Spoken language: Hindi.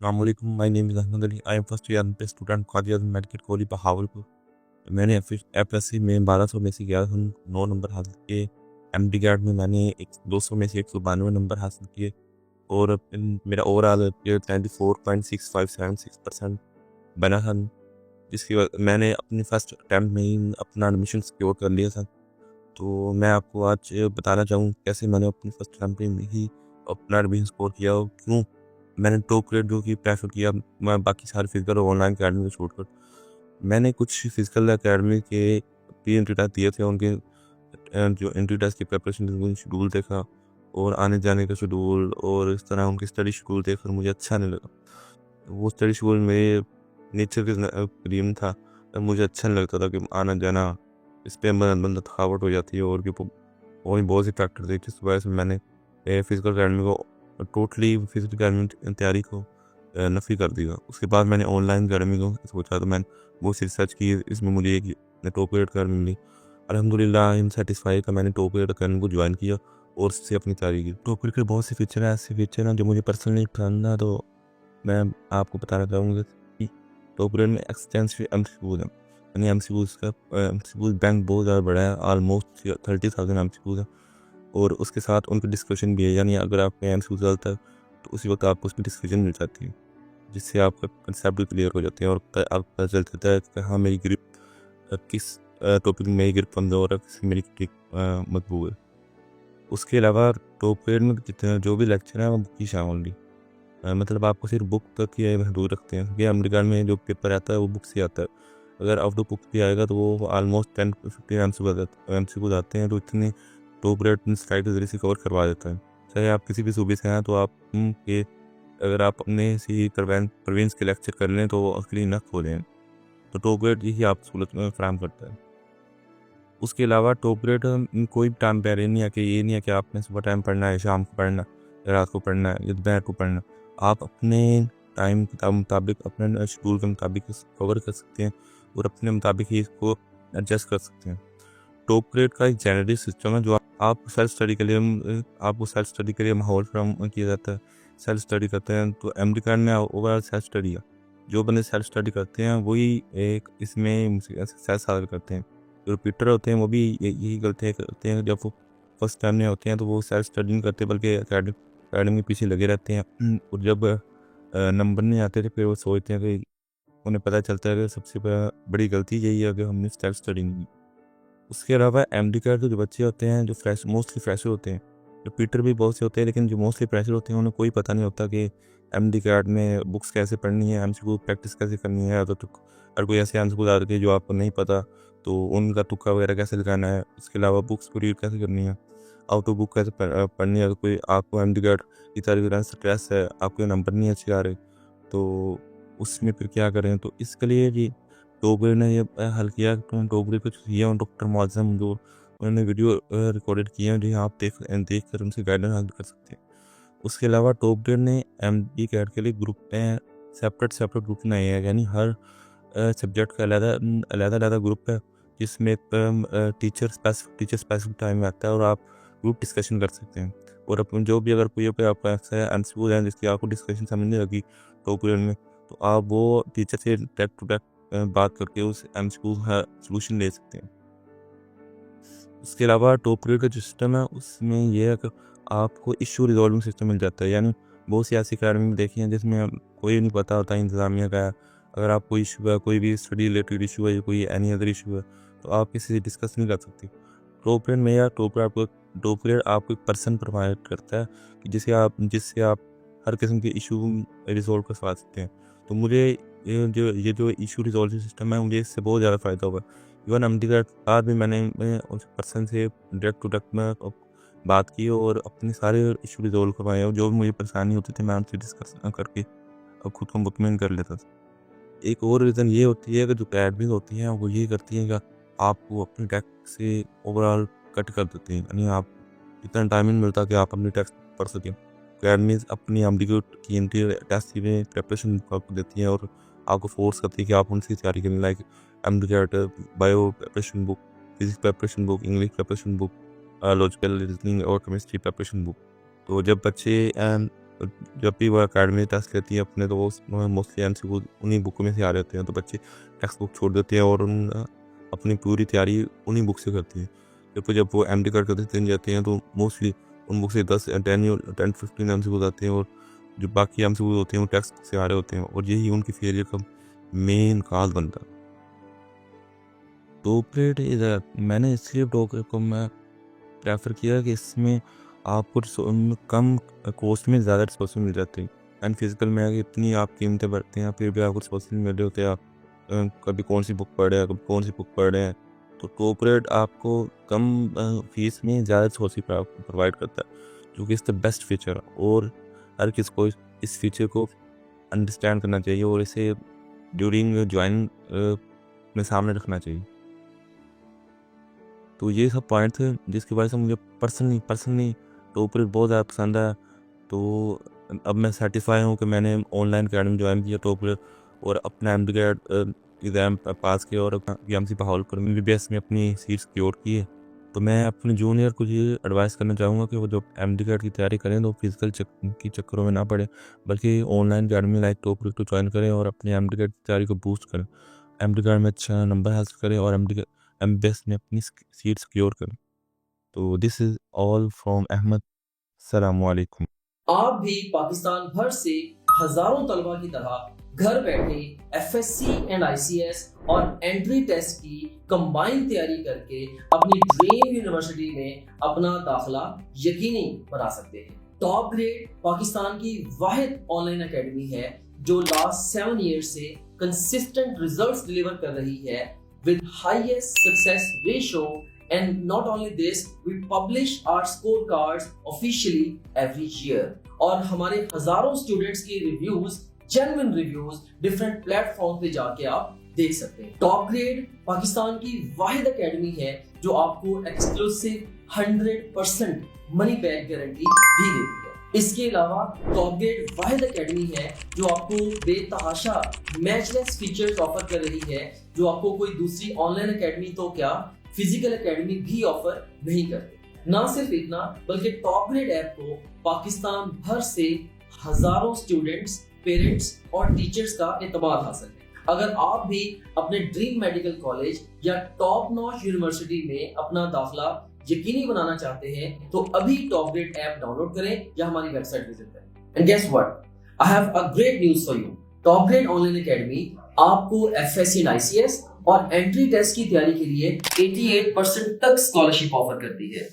Assalamualaikum. My name is Ahmed Ali. I am first year MP student Qadi Azam Medical College Bahawalpur. मैंने एफएससी में 1200 में से 1109 नंबर हासिल किए। एमडी कैट में मैंने 200 में से 192 नंबर हासिल किए और मेरा ओवरऑल 94.6576% बना था, जिसकी मैंने अपनी फर्स्ट अटैम्प्ट में ही अपना एडमिशन सिक्योर कर लिया था। तो मैं आपको आज बताना चाहूँ कैसे मैंने अपनी फर्स्ट अटैम्प्ट में ही अपना एडमिशन स्कोर किया और क्यों मैंने टॉप ग्रेड जो कि प्रेफर किया मैं बाकी सारे फिजिकल और ऑनलाइन अकेडमी को छोड़कर। मैंने कुछ फिजिकल अकेडमी के प्री एंट्री टेस्ट दिए थे, उनके जो एंट्री टेस्ट की प्रिपरेशन शेड्यूल देखा और आने जाने का शेड्यूल और इस तरह उनकी स्टडी शेड्यूल देखकर मुझे अच्छा नहीं लगा। वो स्टडी शेड्यूल मेरे नेचर के करीब था, मुझे अच्छा नहीं लगता था कि आना जाना इस पर बंदा थकावट हो जाती है और भी बहुत से फैक्टर थे, जिस वजह से मैंने फिजिकल अकेडमी को टोटली फिजिकल अकेडमी तैयारी को नफ़ी कर दिया। उसके बाद मैंने ऑनलाइन अकेडमी को सोचा, तो मैंने बहुत सी रिसर्च की, इसमें मुझे एक टॉप ग्रेड अकेडमी मिली। अल्हम्दुलिल्लाह आई एम सेटिस्फाई का मैंने टॉप ग्रेड अकेडमी को ज्वाइन किया और उससे अपनी तैयारी की। टॉप ग्रेड के बहुत से फीचर हैं, ऐसे फीचर हैं जो मुझे पर्सनली पसंद है, तो मैं आपको बताना चाहूँगा कि टॉप ग्रेड में एक्सटेंसिव एमसीक्यूज हैं। यानी एमसीक्यूज का एमसीक्यूज बैंक बहुत ज़्यादा बड़ा है, ऑलमोस्ट 30,000 एमसीक्यूज है और उसके साथ उनकी डिस्कशन भी है। यानी अगर आपका एमसीक्यू चलता है तो उसी वक्त आपको उसकी डिस्कशन मिल जाती है, जिससे आपका कंसेप्ट भी क्लियर हो जाते हैं और आपको पता चल जाता है कि हाँ मेरी ग्रिप किस टॉपिक में मेरी ग्रिप कमज़ोर है, किस मेरी ग्रिप मजबूत है। उसके अलावा टॉप ग्रेड में जितने जो भी लेक्चर हैं वो बुक ही शामिल नहीं, मतलब आपको सिर्फ बुक तक ही महदूद रखते हैं, क्योंकि अमेरिका में जो पेपर आता है वो बुक से आता है। अगर आउट ऑफ बुक भी आएगा तो वो ऑलमोस्ट 10-15 एमसीक्यूज आते हैं, तो इतने टॉप ग्रेड स्लाइड के जरिए से कवर करवा देता है। चाहे आप किसी भी सूबे से हैं तो आप के अगर आप अपने से प्रोविंस के लेक्चर कर लें तो उसके लिए नक हो जाएँ, तो टॉप ग्रेड यही आप सहूलत में फराहम करता है। उसके अलावा टॉप ग्रेड कोई टाइम पैर नहीं है कि ये नहीं है कि आपने सुबह टाइम पढ़ना है, शाम को पढ़ना है, रात को पढ़ना है या दोपहर को पढ़ना। आप अपने टाइम के मुताबिक अपने शेड्यूल के मुताबिक कवर कर सकते हैं और अपने मुताबिक ही इसको एडजस्ट कर सकते हैं। टॉप ग्रेड का एक जेनरिक सिस्टम है जो आप सेल्फ स्टडी के लिए आपको सेल्फ स्टडी के लिए माहौल फराहम किया जाता है। सेल्फ स्टडी करते हैं तो अमेरिका में ओवरऑल सेल्फ स्टडी है। जो बंदे सेल्फ स्टडी करते हैं वही एक इसमें सक्सेस हासिल करते हैं। जो रिपीटर होते हैं वो भी यही गलतियाँ करते हैं, जब वो फर्स्ट टाइम में होते हैं तो वो सेल्फ स्टडी नहीं करते बल्कि अकेडमी के पीछे लगे रहते हैं और जब नंबर नहीं आते तो फिर वो सोचते हैं कि उन्हें पता चलता है कि सबसे बड़ी गलती यही है कि हमने सेल्फ स्टडी नहीं की। उसके अलावा एमडी कैट के जो बच्चे होते हैं जो मोस्टली फ्रेशर होते हैं, रिपीटर भी बहुत से होते हैं, लेकिन जो मोस्टली फ्रेशर होते हैं उन्हें कोई पता नहीं होता कि एमडी कैट में बुक्स कैसे पढ़नी है, एमसीक्यू प्रैक्टिस कैसे करनी है। तो अगर कोई ऐसे एमसीक्यू आ रही है जो आपको नहीं पता तो उनका तुक्का वगैरह कैसे लगाना है। इसके अलावा बुक्स को रीड कैसे करनी है, आउट ऑफ बुक कैसे पढ़नी है। तो कोई आपको एमडी कैट की तरह स्ट्रेस है, आपके नंबर नहीं अच्छे आ रहे तो उसमें फिर क्या करें। तो इसके लिए जी टॉप ग्रेड ने ये हल किया, टॉप ग्रेड को किया डॉक्टर मुअज़्ज़म, जो उन्होंने वीडियो रिकॉर्डेड किए हैं जो आप देख कर उनसे गाइडेंस हासिल कर सकते हैं। उसके अलावा टॉप ग्रेड ने एमडी कैट के लिए ग्रुप में सेपरेट ग्रुप बनाए हैं, यानी हर सब्जेक्ट का अलग ग्रुप है, जिसमें टीचर स्पेसिफिक टाइम आता है और आप ग्रुप डिस्कशन कर सकते हैं। और अपन जो भी अगर कोई पे आपका ऐसा एमसीक्यू है जिसकी आपको डिस्कशन समझ नहीं लगी टॉप ग्रेड में, तो आप वो टीचर से बैक टू बैक बात करके उस एमसीक्यू का सॉल्यूशन ले सकते हैं। उसके अलावा टॉप ग्रेड का जो सिस्टम है उसमें यह है कि आपको इशू रिजॉल्विंग सिस्टम मिल जाता है। यानी बहुत सी ऐसी अकेडमी देखी हैं जिसमें कोई नहीं पता होता इंतज़ामिया का, अगर आप कोई इशू है, कोई भी स्टडी रिलेटेड इशू है या कोई एनी अदर इशू है, तो आप किसी से डिस्कस नहीं कर सकते। टॉप ग्रेड में या टॉप ग्रेड आपको एक पर्सन प्रोवाइड करता है कि जिससे आप हर किस्म के इशू रिजॉल्व कर सकते हैं। तो मुझे ये जो इशू रिजॉल्व सिस्टम है मुझे इससे बहुत ज़्यादा फ़ायदा हुआ। इवन एमडी के बाद भी मैंने उस पर्सन से डायरेक्ट टू डायरेक्ट में बात की और अपने सारे इशू रिजॉल्व करवाए, और जो भी मुझे परेशानी होती थी मैं उनसे डिस्कस करके अब खुद को मुतमईन कर लेता था। एक और रीज़न ये होती है कि जो अकेडमीज़ होती हैं वो ये करती हैं कि आपको अपने टैक्स से ओवरऑल कट कर देती हैं, यानी आप इतना टाइम नहीं मिलता कि आप अपनी टैक्स पढ़ सकें। अकेडमीज़ अपनी एमडीक्यू की एंट्री टेस्ट में प्रिपरेशन आपको देती हैं और आपको फोर्स करती है कि आप उनसे तैयारी करें, like MDQ bio preparation book, physics preparation book, English preparation book, logical reasoning और केमिस्ट्री प्रिपरेशन बुक। तो जब बच्चे जब भी वो अकेडमी टेस्ट लेती है अपने, तो वो मोस्टली एमसीक्यू उन्हीं बुकों में से आ रहे होते हैं, तो बच्चे टेक्स्ट बुक छोड़ देते हैं और अपनी पूरी तैयारी उन्हीं बुक से करते हैं। जब वो एमडी करते जाते हैं तो मोस्टली उन बुक से 10-15 एमसीक्यूज आते हैं, और जो बाकी एमसीक्यूज होते हैं वो टेक्स्ट बुक से आ रहे होते हैं, और यही उनकी फेलियर का मेन काज बनता है। टॉप ग्रेड मैंने इसलिए टॉप ग्रेड को मैं प्रेफर किया कि इसमें आपको कम कॉस्ट में ज़्यादा रिसोर्स मिल जाते हैं। एंड फिजिकल में आगे इतनी आप कीमतें बढ़ते हैं, फिर भी आपको रिसोर्स मिल रहे होते हैं। आप कभी कौन सी बुक पढ़ रहे हैं, कभी कौन सी बुक पढ़ रहे हैं, तो टॉप ग्रेड आपको कम फीस में ज़्यादा रिसोर्स प्रोवाइड करता है, जो कि इसका बेस्ट फीचर है। और हर किसी को इस फीचर को अंडरस्टैंड करना चाहिए और इसे ड्यूरिंग ज्वाइन अपने सामने रखना चाहिए। तो ये सब पॉइंट थे जिसकी वजह से मुझे पर्सनली टॉप ग्रेड बहुत ज़्यादा पसंद है। तो अब मैं सेटिस्फाई हूँ कि मैंने ऑनलाइन अकेडमी ज्वाइन किया टॉप ग्रेड, और अपना एमडी ग्रेड एग्ज़ाम पास किया, और एमसी बहावलपुर में बीबीएस में अपनी सीट सिक्योर की है। तो मैं अपने जूनियर को ये एडवाइस करना चाहूँगा कि वो जो एमडी ग्रेड की तैयारी करें तो फिजिकल की चक्करों में ना पड़े, बल्कि online academy like top grade को ज्वाइन करें और अपने एमडी ग्रेड की तैयारी को बूस्ट करें, एमडी ग्रेड में अच्छा नंबर हासिल करें और एमबीएस में अपनी सीट सिक्योर करें। तो this is all from Ahmad. अस्सलाम वालेकुम। आप भी पाकिस्तान भर से हजारों तलबा की तरह घर बैठे एफएससी एंड आईसीएस और एंट्री टेस्ट की कंबाइंड तैयारी करके अपनी ड्रीम यूनिवर्सिटी में अपना दाखिला यकीनी बना सकते हैं। टॉप ग्रेड पाकिस्तान की वाहिद ऑनलाइन एकेडमी है जो लास्ट 7 ईयर्स से कंसिस्टेंट रिजल्ट्स डिलीवर कर रही है with highest success ratio, and not only this, we publish our scorecards officially every year, और हमारे हजारों स्टूडेंट्स के reviews, genuine reviews different platform पे जाके आप देख सकते हैं। टॉप ग्रेड पाकिस्तान की वाहिद एकेडमी है जो आपको एक्सक्लूसिव 100% मनी बैक गारंटी भी देती है। इसके अलावा टॉप ग्रेड वाहिद एकेडमी है जो आपको बेतहाशा मैचलेस फीचर्स ऑफर कर रही है, जो आपको कोई दूसरी ऑनलाइन एकेडमी तो क्या फिजिकल एकेडमी भी ऑफर नहीं करती। ना सिर्फ इतना, बल्कि टॉप ग्रेड ऐप को पाकिस्तान भर से हजारों स्टूडेंट्स, पेरेंट्स और टीचर्स का एतमाद हासिल है। अगर आप भी अपने ड्रीम मेडिकल कॉलेज या टॉप नॉच यूनिवर्सिटी में अपना दाखिला यकीनी बनाना चाहते हैं तो अभी टॉप ग्रेड ऐप डाउनलोड करें या हमारी वेबसाइट विजिट करें। And guess what, I have a great news for you. Top grade online academy आपको एफएससी एंड आईसीएस और एंट्री टेस्ट की तैयारी के लिए 88% तक स्कॉलरशिप ऑफर करती है।